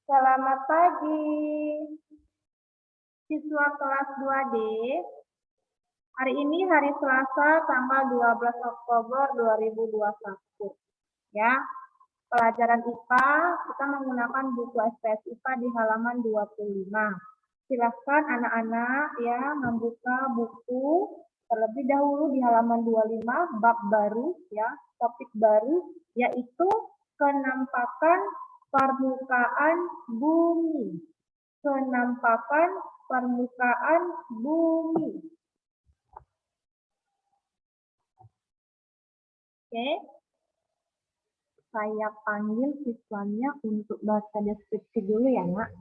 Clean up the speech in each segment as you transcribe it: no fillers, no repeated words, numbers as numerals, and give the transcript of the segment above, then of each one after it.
Selamat pagi, siswa kelas 2D. Hari ini hari Selasa, tanggal 12 Oktober 2021. Ya, pelajaran IPA, kita menggunakan buku SPS IPA di halaman 25. Silahkan anak-anak ya membuka buku terlebih dahulu di halaman 25, bab baru ya, topik baru, yaitu kenampakan permukaan bumi. Kenampakan permukaan bumi. Oke. Saya panggil siswanya untuk baca deskripsi dulu ya, Nak.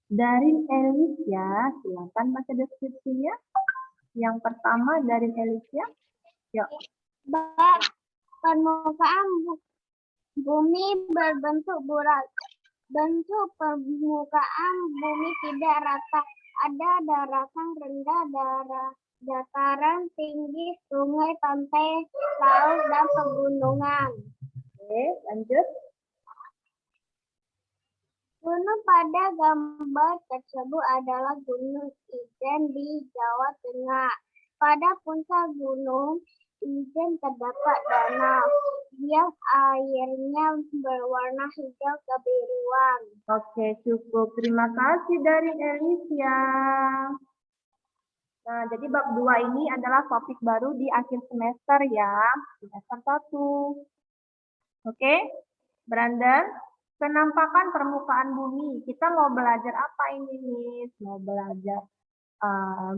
Darin Elisya, silakan baca deskripsinya. Yang pertama Darin Elisya. Yuk. Bab permukaan bumi berbentuk bulat. Bentuk permukaan bumi tidak rata. Ada daratan rendah, dataran tinggi, sungai, pantai, laut, dan pegunungan. Oke, lanjut. Gunung pada gambar tersebut adalah Gunung Ijen di Jawa Tengah. Pada puncak Gunung Ijen terdapat danau yang airnya berwarna hijau kebiruan. Oke, cukup. Terima kasih dari Elisya. Nah, jadi bab 2 ini adalah topik baru di akhir semester ya, semester 1. Oke, Brandon, kenampakan permukaan bumi. Kita mau belajar apa ini, Miss? Mau belajar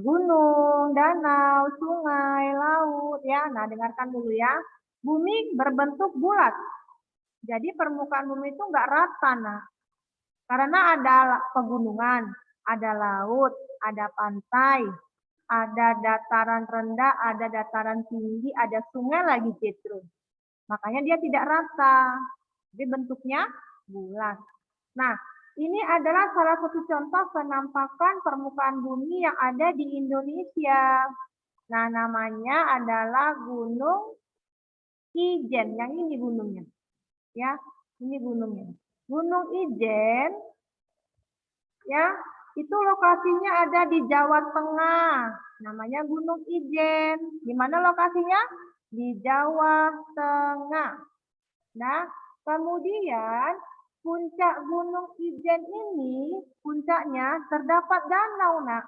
gunung, danau, sungai, laut ya. Nah, dengarkan dulu ya. Bumi berbentuk bulat. Jadi permukaan bumi itu nggak rata, nah. Karena ada pegunungan, ada laut, ada pantai, ada dataran rendah, ada dataran tinggi, ada sungai lagi, Citru. Makanya dia tidak rata. Jadi bentuknya bulat. Nah, ini adalah salah satu contoh penampakan permukaan bumi yang ada di Indonesia. Nah, namanya adalah Gunung Ijen. Yang ini gunungnya. Ya, ini gunungnya. Gunung Ijen, ya, itu lokasinya ada di Jawa Tengah. Namanya Gunung Ijen. Di mana lokasinya? Di Jawa Tengah. Nah, kemudian puncak Gunung Ijen ini, puncaknya terdapat danau, Nak.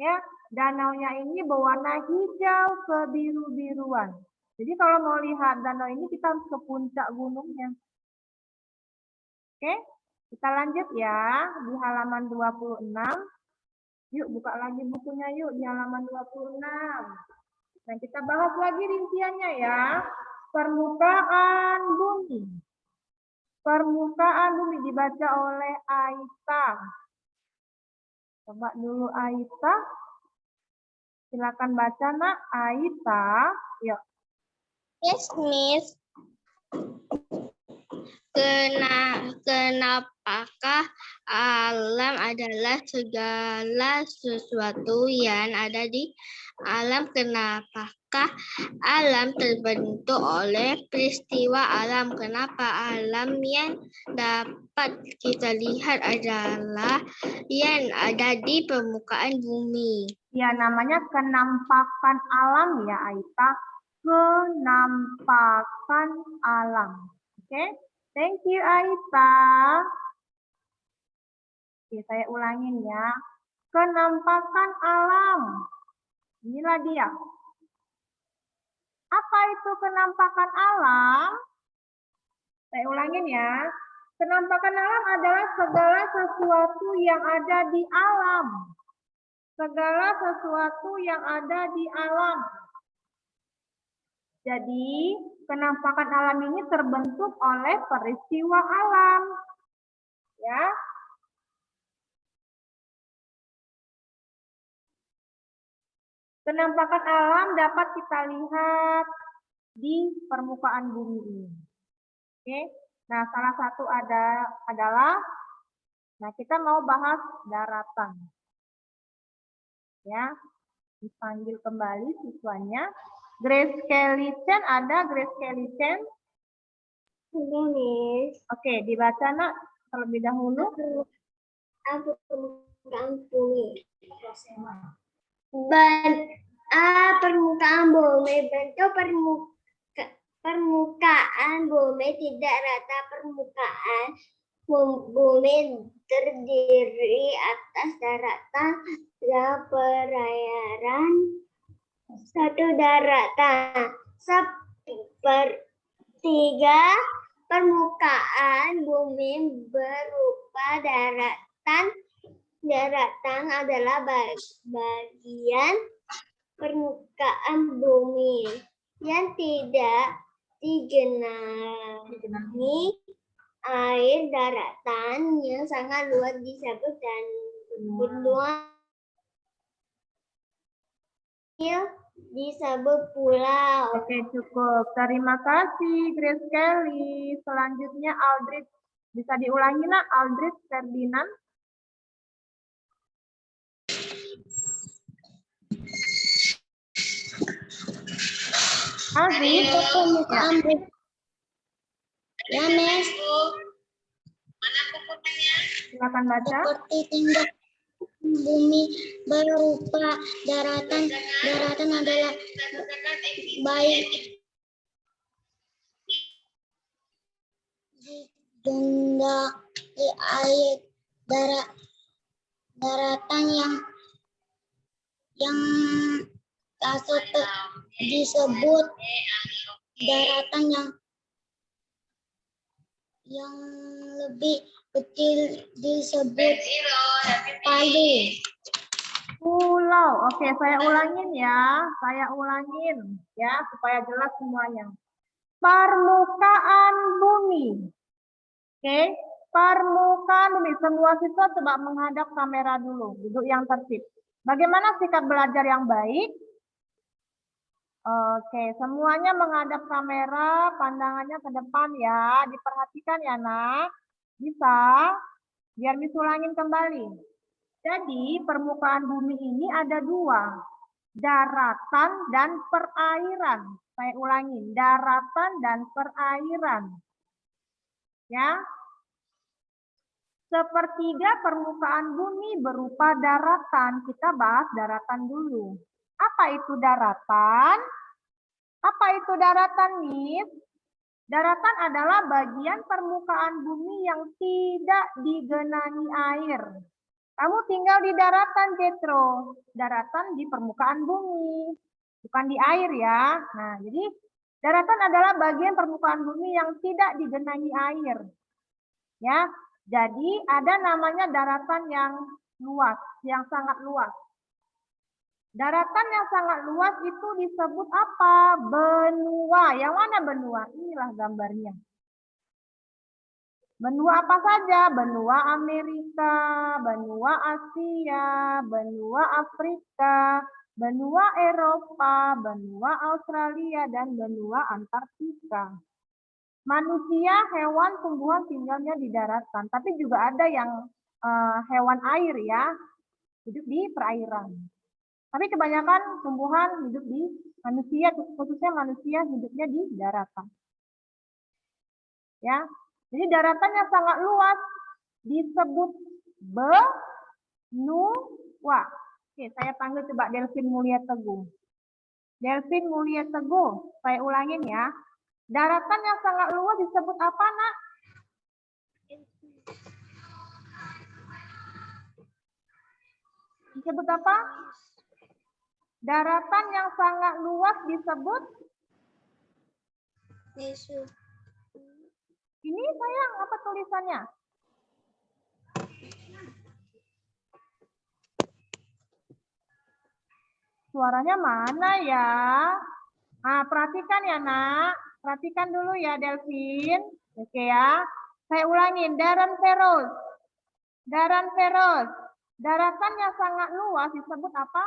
Ya, danaunya ini berwarna hijau kebiru-biruan. Jadi kalau mau lihat danau ini kita harus ke puncak gunungnya. Oke, kita lanjut ya di halaman 26. Yuk buka lagi bukunya yuk di halaman 26. Nah, kita bahas lagi rinciannya ya. Permukaan bumi. Permukaan bumi dibaca oleh Aisyah. Coba dulu Aisyah. Silakan baca, Nak. Aisyah. Yuk. Yes, Miss. Kenapakah alam adalah segala sesuatu yang ada di alam? Kenapakah alam terbentuk oleh peristiwa alam? Kenapa alam yang dapat kita lihat adalah yang ada di permukaan bumi? Ya, namanya kenampakan alam ya, Aisyah. Kenampakan alam. Oke, thank you, Aisyah. Oke, saya ulangin ya. Kenampakan alam. Inilah dia. Apa itu kenampakan alam? Saya ulangin ya. Kenampakan alam adalah segala sesuatu yang ada di alam. Segala sesuatu yang ada di alam. Jadi, kenampakan alam ini terbentuk oleh peristiwa alam. Ya. Kenampakan alam dapat kita lihat di permukaan bumi ini. Oke. Nah, salah satu adalah kita mau bahas daratan. Ya. Dipanggil kembali siswanya. Grace Kelly Chen, ada Grace Kelly Chen? Ini, Miss. Oke, dibaca, Nak. terlebih dahulu? Permukaan bumi. Permukaan bumi, bentuk permukaan bumi tidak rata. Permukaan bumi terdiri atas daratan dan perairan. Satu daratan sepertiga permukaan bumi berupa daratan. Daratan adalah bagian permukaan bumi yang tidak digenangi air. Daratan yang sangat luas disebut dan benua disebut pulau. Oke, cukup. Terima kasih, Grace Kelly. Selanjutnya, Aldrich. Bisa diulangi, nak? Aldrich Ferdinand. Aldrich. Permukaan bumi. Ya, Miss. Silakan baca. Seperti tingkat bumi berupa daratan. Daratan adalah baik digenangi air. Daratan yang disebut daratan yang lebih kecil disebut palu. Pulau. Oke, saya ulangin ya. Saya ulangin ya supaya jelas semuanya. Permukaan bumi. Oke, permukaan bumi. Semua siswa coba menghadap kamera dulu. Duduk yang tertib. Bagaimana sikap belajar yang baik? Oke, semuanya menghadap kamera, pandangannya ke depan ya. Diperhatikan ya, nak. Bisa? Biar Miss ulangin kembali. Jadi, permukaan bumi ini ada dua. Daratan dan perairan. Saya ulangin, daratan dan perairan. Ya. Sepertiga permukaan bumi berupa daratan. Kita bahas daratan dulu. Apa itu daratan? Apa itu daratan, Miss? Daratan adalah bagian permukaan bumi yang tidak digenangi air. Kamu tinggal di daratan, Jetro. Daratan di permukaan bumi, bukan di air ya. Nah, jadi daratan adalah bagian permukaan bumi yang tidak digenangi air. Ya, jadi ada namanya daratan yang luas, yang sangat luas. Daratan yang sangat luas itu disebut apa? Benua. Yang mana benua? Inilah gambarnya. Benua apa saja? Benua Amerika, benua Asia, benua Afrika, benua Eropa, benua Australia, dan benua Antartika. Manusia, hewan, tumbuhan tinggalnya di daratan. Tapi juga ada yang hewan air ya, hidup di perairan. Tapi kebanyakan tumbuhan hidup di manusia, khususnya manusia hidupnya di daratan. Ya, jadi daratan yang sangat luas disebut benua. Oke, saya panggil coba Delvin Mulia Teguh. Delvin Mulia Teguh, saya ulangin ya. Daratan yang sangat luas disebut apa, nak? Disebut apa? Daratan yang sangat luas disebut? Ini sayang, apa tulisannya? Suaranya mana ya? Nah, perhatikan ya, nak. Perhatikan dulu ya, Delvin. Oke ya. Saya ulangin, Darren Feroz. Darren Feroz. Daratan yang sangat luas disebut apa?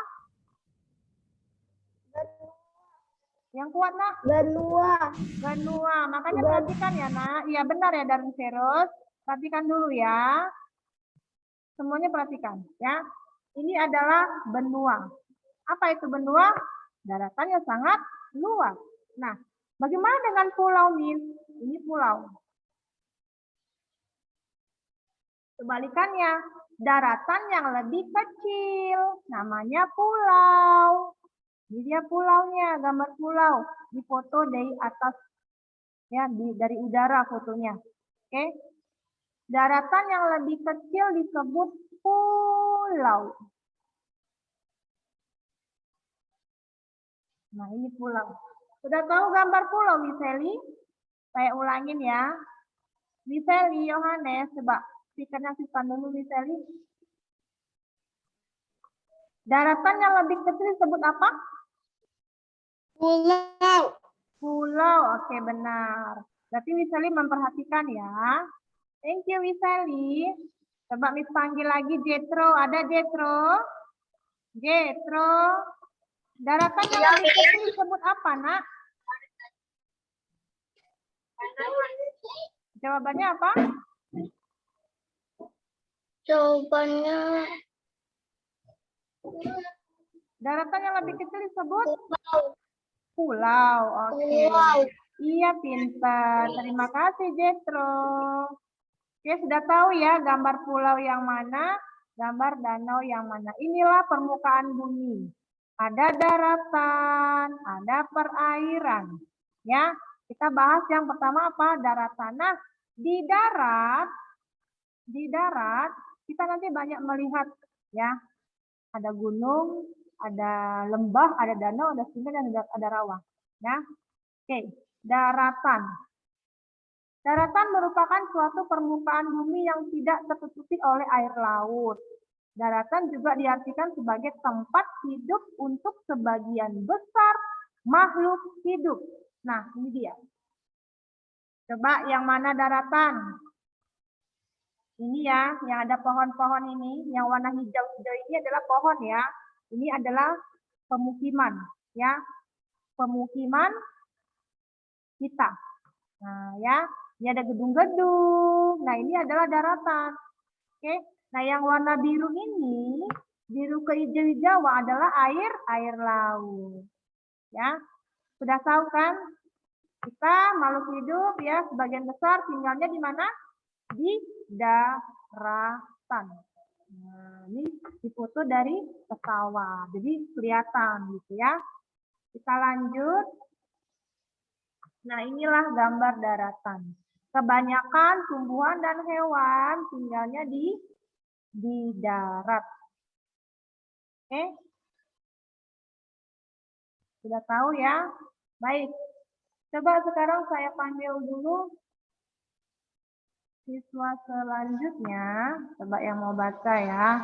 Yang kuat, nak? Benua. Benua. Makanya perhatikan ya, nak. Iya benar ya, Darren Feroz. Perhatikan dulu ya. Semuanya perhatikan ya. Ini adalah benua. Apa itu benua? Daratan yang sangat luas. Nah, bagaimana dengan pulau, Miss? Ini pulau. Kebalikannya, daratan yang lebih kecil, namanya pulau. Ini dia pulaunya, gambar pulau, di foto dari atas, ya, dari udara fotonya. Oke, daratan yang lebih kecil disebut pulau. Nah, ini pulau. Sudah tahu gambar pulau, Wiseli? Saya ulangin ya. Wiseli, Yohanes, coba speakernya simpan dulu, Wiseli. Daratan yang lebih kecil disebut apa? Pulau. Pulau, oke benar. Berarti Wiseli memperhatikan ya. Thank you, Wiseli. Coba Miss panggil lagi Jetro. Ada Jetro? Jetro. Daratan yang lebih kecil disebut apa, Nak? Jawabannya apa? Jawabannya Daratan yang lebih kecil disebut pulau. pulau. Oke. Pulau. Iya, pintar. Terima kasih, Jetro. Oke, sudah tahu ya gambar pulau yang mana, gambar danau yang mana. Inilah permukaan bumi. Ada daratan, ada perairan. Ya, kita bahas yang pertama apa? Daratan. Nah, di darat kita nanti banyak melihat ya. Ada gunung, ada lembah, ada danau, ada sungai dan ada rawa. Ya. Oke, daratan. Daratan merupakan suatu permukaan bumi yang tidak tertutupi oleh air laut. Daratan juga diartikan sebagai tempat hidup untuk sebagian besar makhluk hidup. Nah, ini dia. Coba yang mana daratan? Ini ya, yang ada pohon-pohon ini, yang warna hijau-hijau ini adalah pohon ya. Ini adalah pemukiman, ya. Pemukiman kita. Nah, ya, ini ada gedung-gedung. Nah, ini adalah daratan. Oke. Nah, yang warna biru ini, biru kehijau-hijauan adalah air laut. Ya. Sudah tahu kan? Kita makhluk hidup ya, sebagian besar tinggalnya di mana? Di daratan. Nah, ini difoto dari pesawat. Jadi kelihatan gitu ya. Kita lanjut. Nah, inilah gambar daratan. Kebanyakan tumbuhan dan hewan tinggalnya di darat. Oke? Sudah tahu ya? Baik. Coba sekarang saya panggil dulu siswa selanjutnya. Coba yang mau baca ya.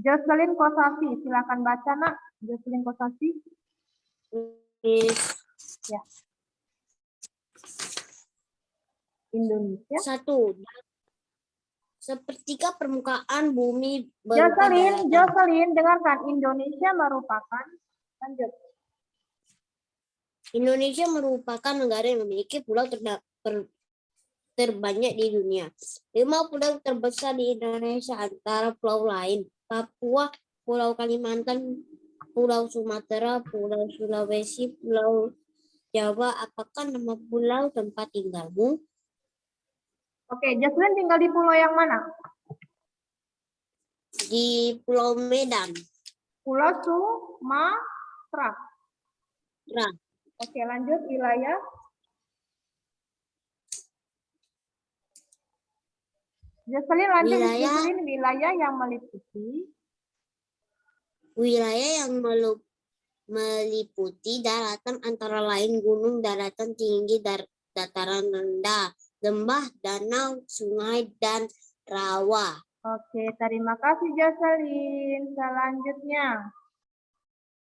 Jocelyn Kosasi, silakan baca, Nak. Jocelyn Kosasi. Ya. Indonesia. 1. Sepertiga permukaan bumi berupa daratan. Jocelyn, dengarkan. Indonesia merupakan, lanjut. Indonesia merupakan negara yang memiliki pulau terbanyak di dunia. 5 pulau terbesar di Indonesia antara pulau lain: Papua, Pulau Kalimantan, Pulau Sumatera, Pulau Sulawesi, Pulau Jawa. Apakah nama pulau tempat tinggalmu? Oke, Jocelyn tinggal di pulau yang mana? Di Pulau Medan. Pulau Sumatera. Nah, Oke, lanjut wilayah. Jocelyn, lanjut Jocelyn, wilayah yang meliputi. Wilayah yang meliputi daratan antara lain gunung, daratan tinggi, dataran rendah, lembah, danau, sungai, dan rawa. Oke, terima kasih Jocelyn. Selanjutnya,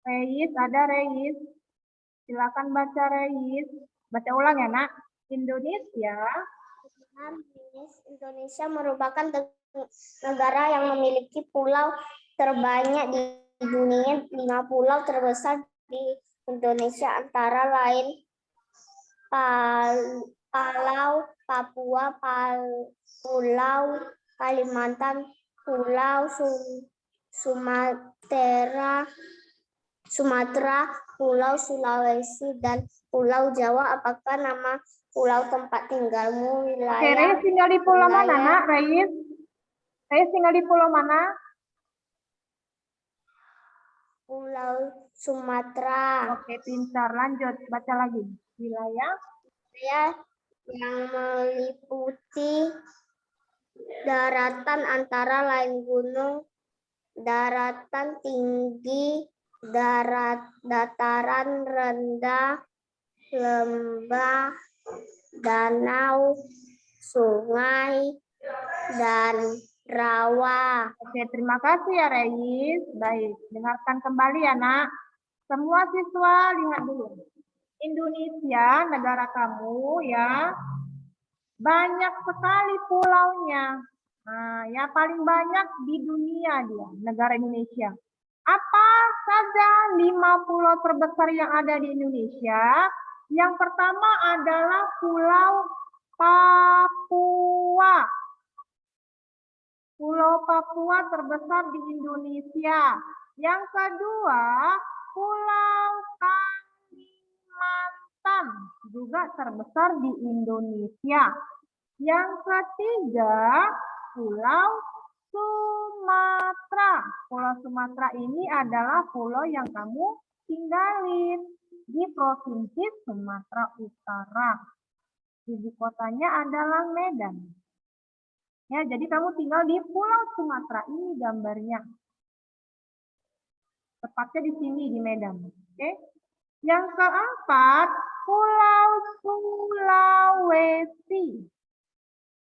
Reis, ada Reis. Silakan baca Reis. Baca ulang ya, Nak. Indonesia. Indonesia merupakan negara yang memiliki pulau terbanyak di dunia. 5 pulau terbesar di Indonesia antara lain Palau, Papua, Pulau Kalimantan, Pulau Sumatera, Pulau Sulawesi, dan Pulau Jawa. Apakah nama pulau tempat tinggalmu? Oke, Reis tinggal di pulau mana, Nak? Reis? Saya tinggal di pulau mana? Pulau Sumatera. Oke, pintar. Lanjut, baca lagi. Wilayah Yang meliputi daratan antara lain gunung, daratan tinggi, dataran rendah, lembah, danau, sungai, dan rawa. Oke, terima kasih ya Reis. Baik, dengarkan kembali ya nak. Semua siswa lihat dulu. Indonesia, negara kamu ya, banyak sekali pulaunya. Nah, ya paling banyak di dunia dia, negara Indonesia. Apa saja 5 pulau terbesar yang ada di Indonesia? Yang pertama adalah Pulau Papua. Pulau Papua terbesar di Indonesia. Yang kedua, Pulau Kalimantan juga terbesar di Indonesia. Yang ketiga, Pulau Sumatera. Pulau Sumatera ini adalah pulau yang kamu tinggalin di Provinsi Sumatera Utara. Ibu kotanya adalah Medan. Ya, jadi kamu tinggal di Pulau Sumatera, ini gambarnya. Tepatnya di sini, di Medan. Oke. Yang keempat, Pulau Sulawesi.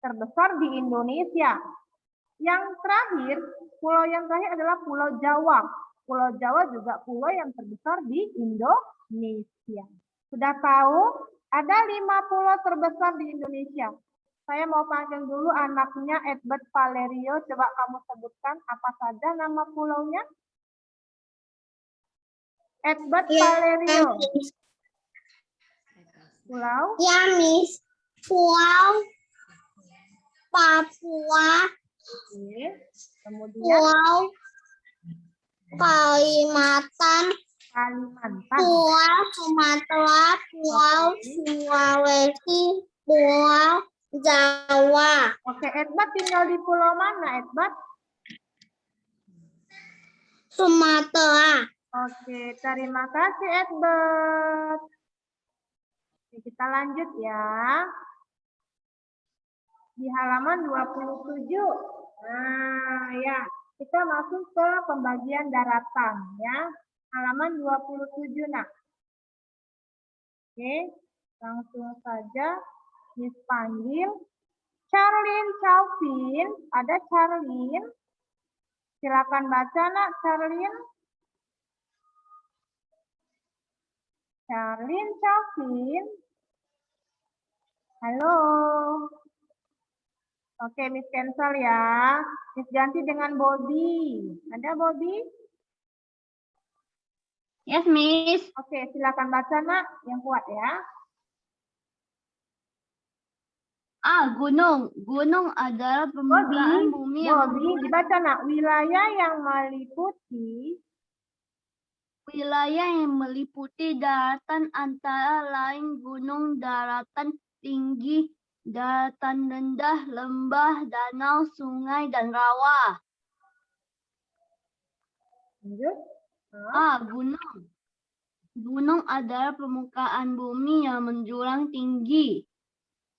Terbesar di Indonesia. Yang terakhir, pulau yang terakhir adalah Pulau Jawa. Pulau Jawa juga pulau yang terbesar di Indonesia. Sudah tahu? Ada 5 pulau terbesar di Indonesia. Saya mau panggil dulu anaknya Edward Valerio. Coba kamu sebutkan apa saja nama pulaunya. Edward Valerio. Pulau? Ya, Miss. Pulau Papua, Oke. Kemudian Pulau Kalimantan, Pulau Sumatera, Pulau Sulawesi, Pulau Jawa. Oke, Edward tinggal di pulau mana, Edward? Sumatera. Oke, terima kasih, Edward. Oke, kita lanjut ya. Di halaman 27. Nah, ya. Kita masuk ke pembagian daratan, ya. Halaman 27, nah. Oke, langsung saja Miss panggil. Charlene Calvin, ada Charlene. Silakan baca, nak, Charlene. Charlene Calvin. Halo. Oke, Miss cancel ya. Miss ganti dengan Bobby. Ada Bobby? Yes, Miss. Oke, silakan baca, nak, yang kuat ya. Gunung. Gunung adalah permukaan bumi yang Bobby, dibaca, nak. wilayah yang meliputi daratan antara lain gunung, daratan tinggi, daratan rendah, lembah, danau, sungai, dan rawa. Lanjut. Gunung. Gunung adalah permukaan bumi yang menjulang tinggi.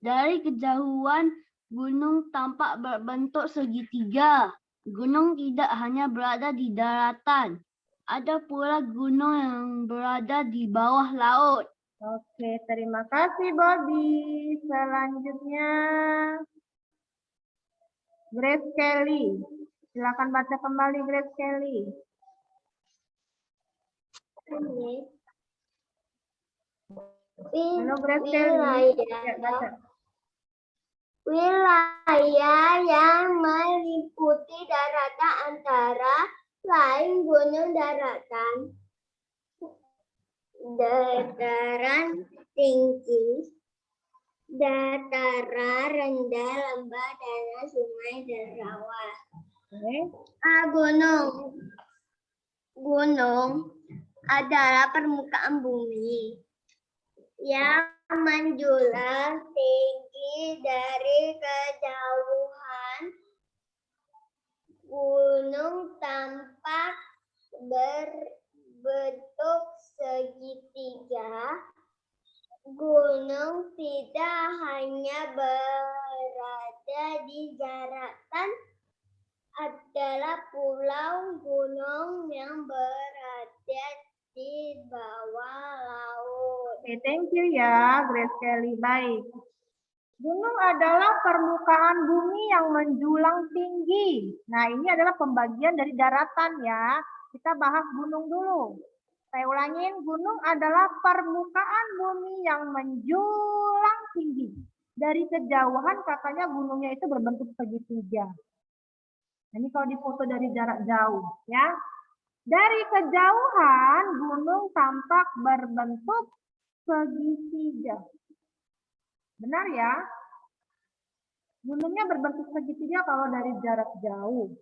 Dari kejauhan, gunung tampak berbentuk segitiga. Gunung tidak hanya berada di daratan. Ada pula gunung yang berada di bawah laut. Oke, terima kasih, Bobby. Selanjutnya, Grace Kelly. Silakan baca kembali, Grace Kelly. Halo, Grace Kelly. Ya, baca. Wilayah yang meliputi daratan antara lain gunung, dataran tinggi, dataran rendah, lembah, danau, sungai, dan rawa. Gunung adalah permukaan bumi yang menjulang tinggi. Dari kejauhan, gunung tampak berbentuk segitiga. Gunung tidak hanya berada di daratan, adalah pulau gunung yang berada di bawah laut. Oke, thank you ya, Grace Kelly. Baik. Gunung adalah permukaan bumi yang menjulang tinggi. Nah, ini adalah pembagian dari daratan ya. Kita bahas gunung dulu. Saya ulangin, gunung adalah permukaan bumi yang menjulang tinggi. Dari kejauhan katanya gunungnya itu berbentuk segitiga. Ini kalau difoto dari jarak jauh ya. Dari kejauhan gunung tampak berbentuk segitiga. Benar ya? Gunungnya berbentuk segitiga kalau dari jarak jauh.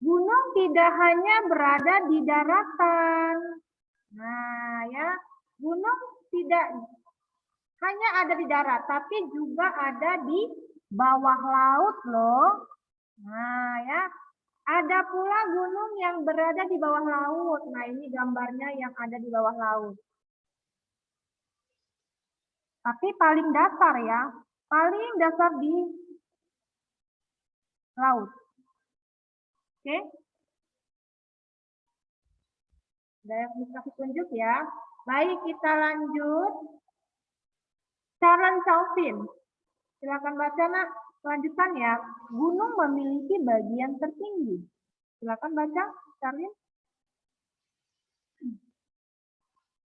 Gunung tidak hanya berada di daratan. Nah ya, gunung tidak hanya ada di darat, tapi juga ada di bawah laut loh. Nah ya, ada pula gunung yang berada di bawah laut. Nah ini gambarnya yang ada di bawah laut. Tapi paling dasar ya, paling dasar di laut. Oke? Saya kasih tunjuk ya. Baik, kita lanjut. Charles Chauvin. Silakan baca nak. Lanjutan ya. Gunung memiliki bagian tertinggi. Silakan baca, Charlin.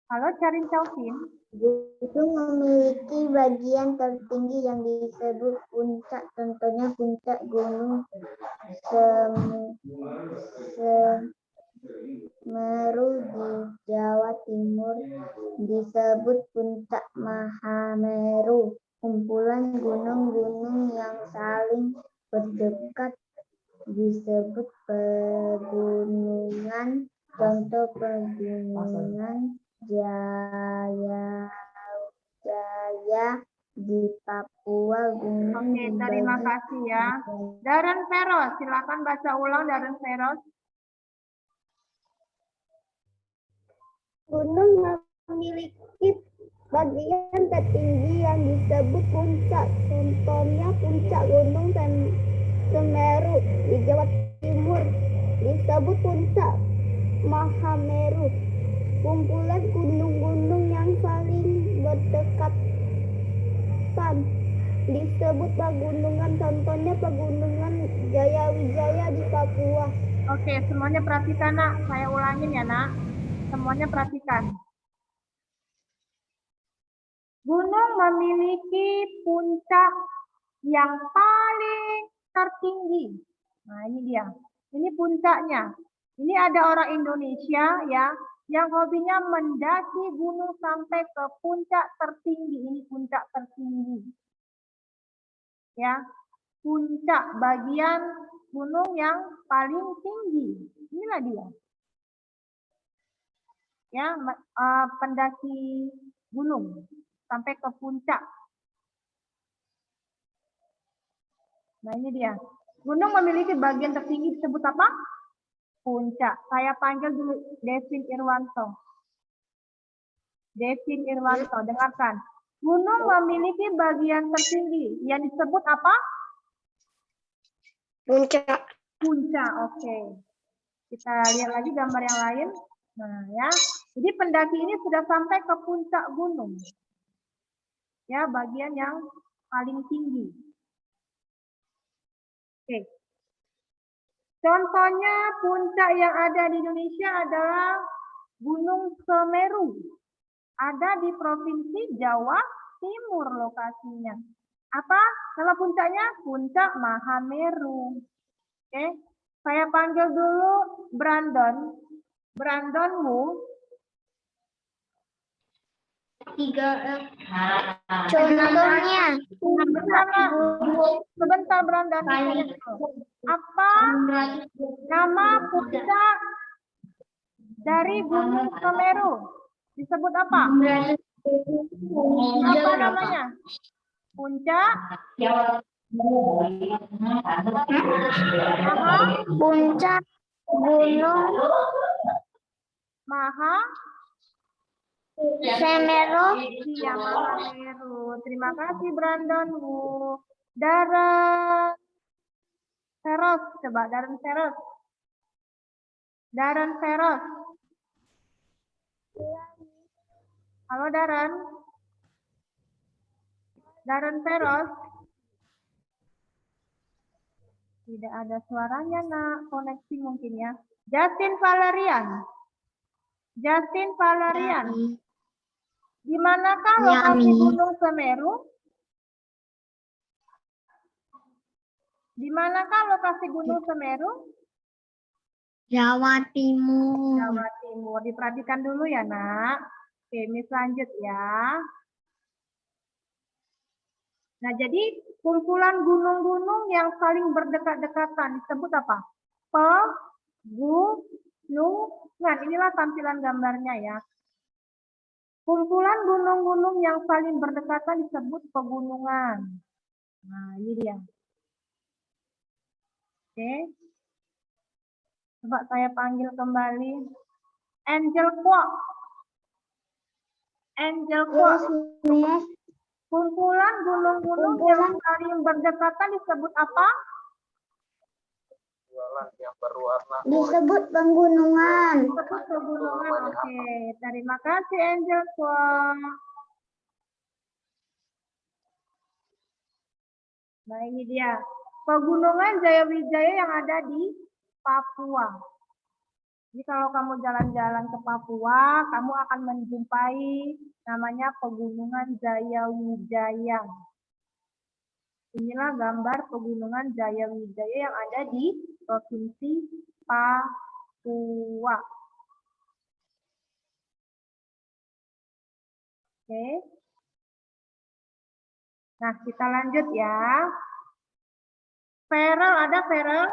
Halo, Charlin Chauvin. Gunung memiliki bagian tertinggi yang disebut puncak. Contohnya puncak Gunung Semeru di Jawa Timur disebut Puncak Mahameru. Kumpulan gunung-gunung yang saling berdekat disebut pegunungan. Contoh pegunungan Jaya di Papua. Gunung Oke, terima kasih ya. Darren Feros, silakan baca ulang Darren Feros. Gunung memiliki bagian tertinggi yang disebut puncak. Contohnya puncak Gunung Semeru di Jawa Timur disebut Puncak Mahameru. Kumpulan gunung-gunung yang saling berdekatan disebut pegunungan. Contohnya pegunungan Jayawijaya di Papua. Oke, semuanya perhatikan nak. Saya ulangin ya nak. Semuanya perhatikan. Gunung memiliki puncak yang paling tertinggi. Nah ini dia. Ini puncaknya. Ini ada orang Indonesia ya yang hobinya mendaki gunung sampai ke puncak tertinggi. Ini puncak tertinggi. Ya, puncak bagian gunung yang paling tinggi. Inilah dia. Ya, pendaki gunung sampai ke puncak. Nah, ini dia. Gunung memiliki bagian tertinggi disebut apa? Puncak. Saya panggil dulu Devin Irwanto. Devin Irwanto, dengarkan. Gunung memiliki bagian tertinggi yang disebut apa? Puncak. Puncak, oke. Kita lihat lagi gambar yang lain. Nah, ya. Jadi pendaki ini sudah sampai ke puncak gunung. Ya, bagian yang paling tinggi. Oke. Contohnya puncak yang ada di Indonesia adalah Gunung Semeru. Ada di Provinsi Jawa Timur lokasinya. Apa nama puncaknya? Puncak Mahameru. Oke. Saya panggil dulu Brandon. Brandonmu. Contohnya. Sebentar Brandon. Apa nama puncak dari Gunung Semeru? Disebut apa? Apa namanya? Puncak Maha, Puncak Gunung Maha, Semeru. iya Mahameru. Terima kasih Brandonmu. Darren Seros, coba Darren Seros. Darren Seros. Halo Darren. Darren Seros. Tidak ada suaranya nak, koneksi mungkin ya. Justin Valerian. Justin Valerian. Di manakah lokasi Gunung Semeru? Di manakah lokasi Gunung Semeru? Jawa Timur. Jawa Timur. Diperhatikan dulu ya nak. Oke, Miss lanjut ya. Nah, jadi kumpulan gunung-gunung yang saling berdekat-dekatan disebut apa? Pegunungan. Inilah tampilan gambarnya ya. Kumpulan gunung-gunung yang saling berdekatan disebut pegunungan. Nah, ini dia. Oke. Coba saya panggil kembali. Angel Kwok. Angel Kwok. Kumpulan gunung-gunung yang saling berdekatan disebut apa? Yang berwarna Disebut pegunungan. Disebut pegunungan. Oke, terima kasih Angel Kwok. Nah, ini dia. Pegunungan Jayawijaya yang ada di Papua. Jadi kalau kamu jalan-jalan ke Papua, kamu akan menjumpai namanya Pegunungan Jayawijaya. Inilah gambar Pegunungan Jayawijaya yang ada di Provinsi Papua. Oke. Nah, kita lanjut ya. Feral, ada Feral?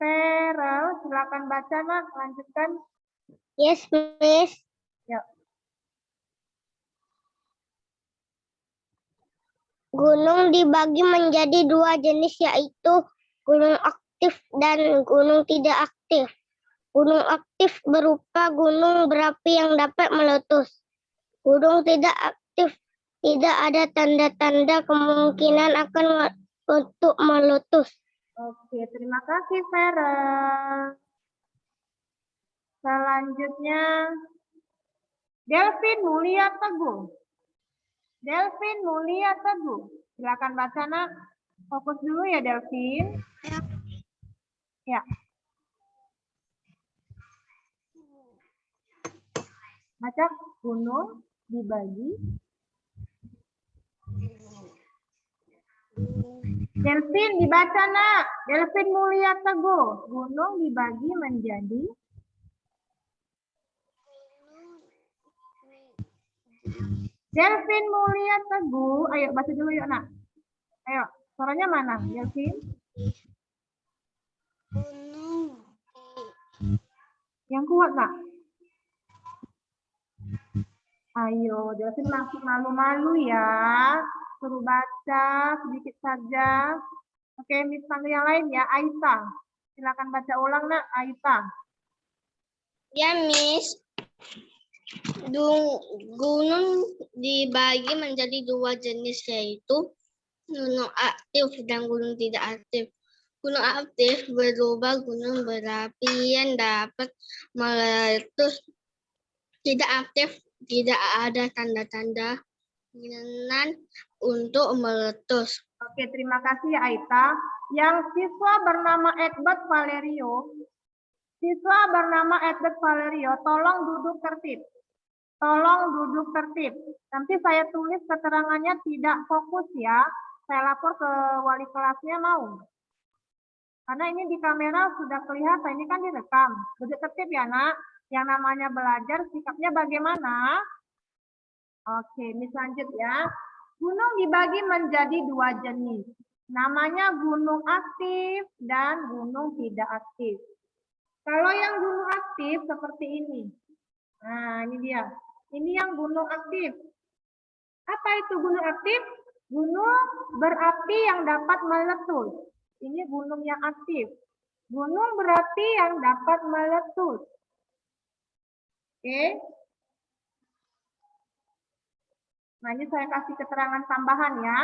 Feral, silakan baca nak, lanjutkan. Yes, Miss. Yuk. Gunung dibagi menjadi dua jenis, yaitu gunung aktif dan gunung tidak aktif. Gunung aktif berupa gunung berapi yang dapat meletus. Gunung tidak aktif tidak ada tanda-tanda kemungkinan akan untuk meletus. Oke, terima kasih Feral. Selanjutnya, Delvin Mulia Teguh. Delvin Mulia Teguh. Silakan baca nak. Fokus dulu ya Delvin. Ya. Baca gunung dibagi. Delvin dibaca nak. Delvin Mulia Teguh. Gunung dibagi menjadi. Delvin Mulia Teguh. Ayo baca dulu yuk nak. Ayo. Suaranya mana Delvin? Yang kuat nak. Ayo, Delvin masih malu-malu ya. Suruh baca sedikit saja. Oke, Miss panggil yang lain ya, Aita. Silakan baca ulang nak, Aita. Ya, Miss. Gunung dibagi menjadi dua jenis, yaitu gunung aktif dan gunung tidak aktif. Gunung aktif berupa gunung berapi yang dapat meletus. Tidak aktif, tidak ada tanda-tanda kemungkinan untuk meletus. Oke, terima kasih ya Aita. Yang siswa bernama Edward Valerio. Siswa bernama Edward Valerio, tolong duduk tertib. Tolong duduk tertib. Nanti saya tulis keterangannya tidak fokus ya. Saya lapor ke wali kelasnya mau. Karena ini di kamera sudah kelihatan, ini kan direkam. Duduk tertib ya nak. Yang namanya belajar sikapnya bagaimana? Oke, Miss lanjut ya. Gunung dibagi menjadi dua jenis. Namanya gunung aktif dan gunung tidak aktif. Kalau yang gunung aktif seperti ini. Nah, ini dia. Ini yang gunung aktif. Apa itu gunung aktif? Gunung berapi yang dapat meletus. Ini gunung yang aktif. Gunung berapi yang dapat meletus. Oke. Nah, ini saya kasih keterangan tambahan ya.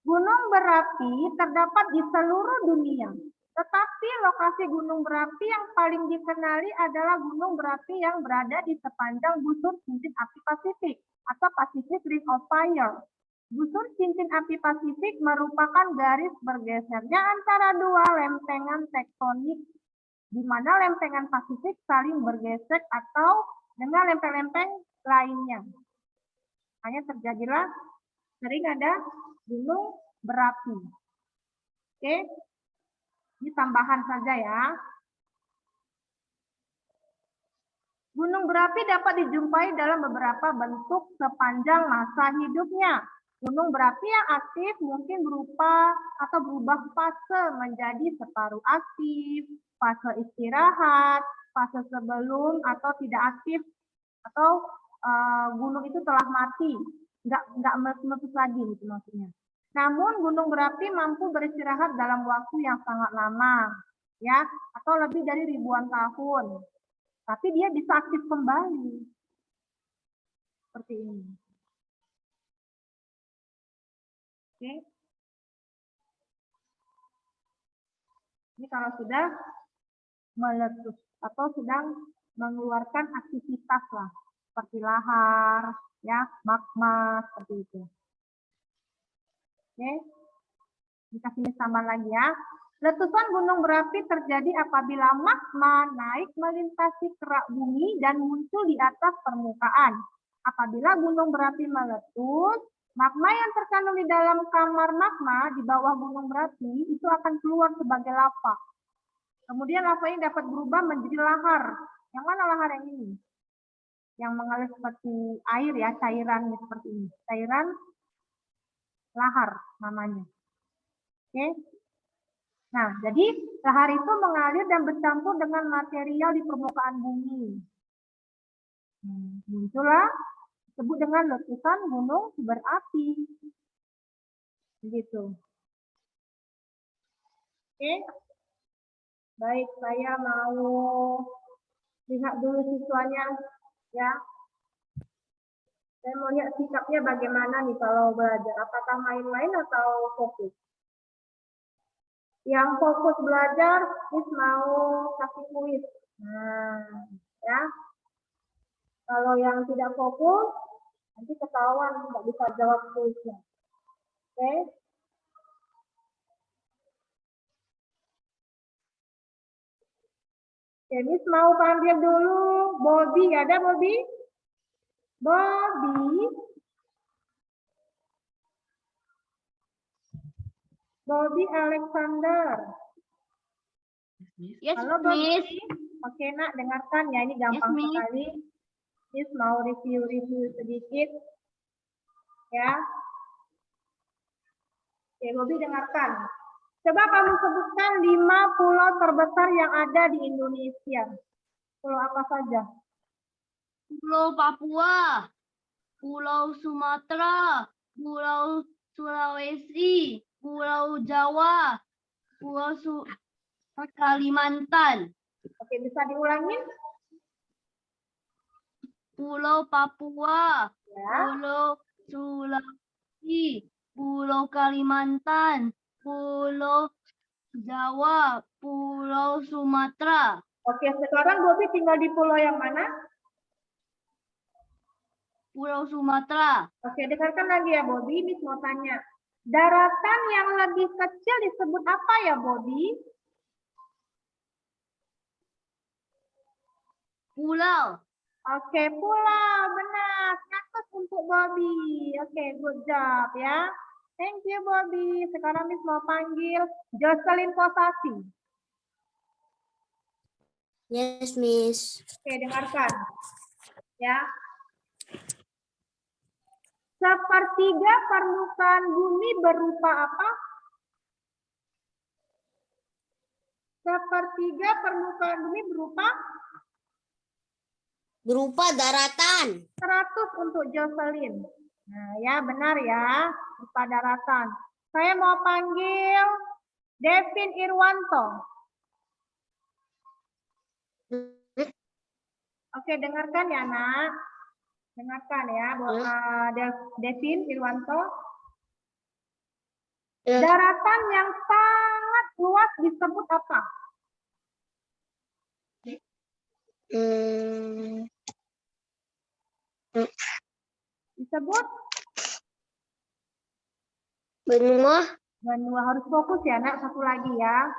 Gunung berapi terdapat di seluruh dunia. Tetapi lokasi gunung berapi yang paling dikenali adalah gunung berapi yang berada di sepanjang busur cincin api Pasifik atau Pacific Ring of Fire. Busur cincin api Pasifik merupakan garis bergesernya antara dua lempengan tektonik, di mana lempengan Pasifik saling bergesek atau dengan lempeng-lempeng lainnya. Hanya terjadilah sering ada gunung berapi. Oke, ini tambahan saja ya. Gunung berapi dapat dijumpai dalam beberapa bentuk sepanjang masa hidupnya. Gunung berapi yang aktif mungkin berupa atau berubah fase menjadi separuh aktif, fase istirahat, fase sebelum atau tidak aktif, atau gunung itu telah mati, nggak meletus lagi gitu maksudnya. Namun gunung berapi mampu beristirahat dalam waktu yang sangat lama, ya, atau lebih dari ribuan tahun. Tapi dia bisa aktif kembali. Seperti ini. Oke. Ini kalau sudah meletus atau sedang mengeluarkan aktivitas lah, seperti lahar, ya, magma, seperti itu. Oke. Dikasih misalnya lagi ya. Letusan gunung berapi terjadi apabila magma naik melintasi kerak bumi dan muncul di atas permukaan. Apabila gunung berapi meletus, magma yang terkandung di dalam kamar magma di bawah gunung berapi itu akan keluar sebagai lava. Kemudian lava ini dapat berubah menjadi lahar. Yang mana lahar yang ini? Yang mengalir seperti air ya, cairan seperti ini. Cairan lahar namanya. Oke. Nah, jadi lahar itu mengalir dan bercampur dengan material di permukaan bumi. Muncullah disebut dengan letusan gunung berapi. Begitu. Oke. Baik, saya mau lihat dulu siswanya ya. Saya mau lihat sikapnya bagaimana nih kalau belajar. Apakah main-main atau fokus? Yang fokus belajar, Miss mau kasih kuis. Nah, ya. Kalau yang tidak fokus, nanti ketahuan tidak bisa jawab kuisnya. Oke? Oke, Miss mau panggil dulu Bobby. Ada Bobby? Bobby? Bobby Alexander. Yes, Halo Bobby. Oke nak, dengarkan ya, ini gampang sekali. Miss mau review sedikit. Ya. Oke, Bobby dengarkan. Coba kamu sebutkan 5 pulau terbesar yang ada di Indonesia. Pulau apa saja? Pulau Papua, Pulau Sumatera, Pulau Sulawesi, Pulau Jawa, Pulau Kalimantan. Oke, bisa diulangin? Pulau Papua, Ya. Pulau Sulawesi, Pulau Kalimantan, Pulau Jawa, Pulau Sumatera. Oke, sekarang Bobby tinggal di pulau yang mana? Pulau Sumatera. Oke, dengarkan lagi ya Bobby, Miss mau tanya. Daratan yang lebih kecil disebut apa ya Bobby? Pulau. Oke, pulau, benar. Catat untuk Bobby. Oke, good job ya. Thank you Bobby. Sekarang Miss mau panggil Jocelyn Kosasi. Yes, Miss. Oke, dengarkan. Ya. Sepertiga permukaan bumi berupa apa? Sepertiga permukaan bumi berupa? Berupa daratan. 100 untuk Jocelyn. Nah, ya benar ya, berupa daratan. Saya mau panggil Devin Irwanto. Oke, dengarkan ya, Nak. Dengarkan ya, Devin Irwanto. Ya. Daratan yang sangat luas disebut apa? Disebut Benua. benua. Harus fokus ya, Nak. Satu lagi ya.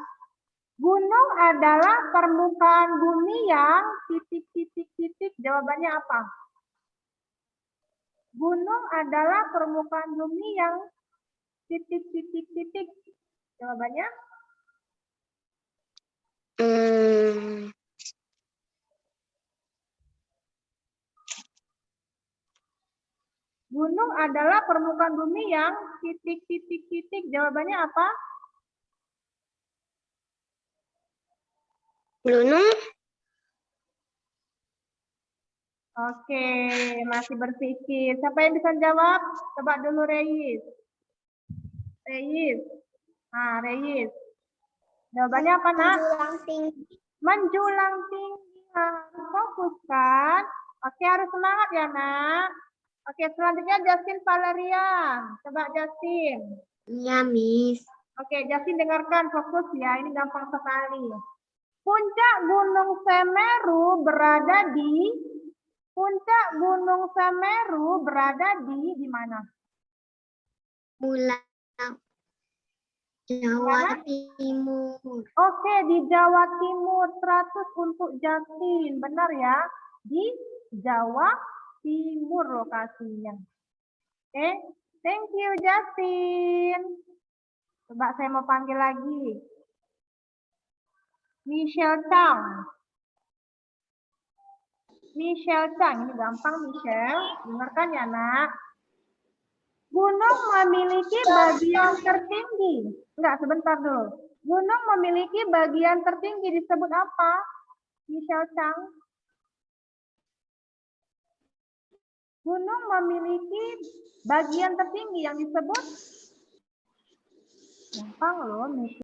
Gunung adalah permukaan bumi yang titik. Jawabannya apa? Gunung adalah permukaan bumi yang titik. Jawabannya? Gunung adalah permukaan bumi yang titik. Jawabannya apa? Gunung. Oke, masih berpikir. Siapa yang bisa jawab? Coba dulu Reis. Nah, Reis. Jawabannya apa, Nak? Menjulang tinggi. Menjulang tinggi. Harus fokus kan? Oke, harus semangat ya, Nak. Oke, selanjutnya Justin Valerian. Coba Justin. Iya, Miss. Oke, Justin dengarkan, fokus ya. Ini gampang sekali. Puncak Gunung Semeru berada di di mana? Pulau Jawa Timur. Oke, di Jawa Timur. 100 untuk Justin. Benar ya? Di Jawa Timur lokasinya. Oke, thank you Justin. Coba saya mau panggil lagi. Michelle Chang. Michelle Chang, ini gampang Michelle. Dengarkan ya, Nak. Gunung memiliki bagian tertinggi. Enggak, sebentar dulu. Gunung memiliki bagian tertinggi disebut apa? Michelle Chang. Gunung memiliki bagian tertinggi yang disebut gampang loh, Michelle.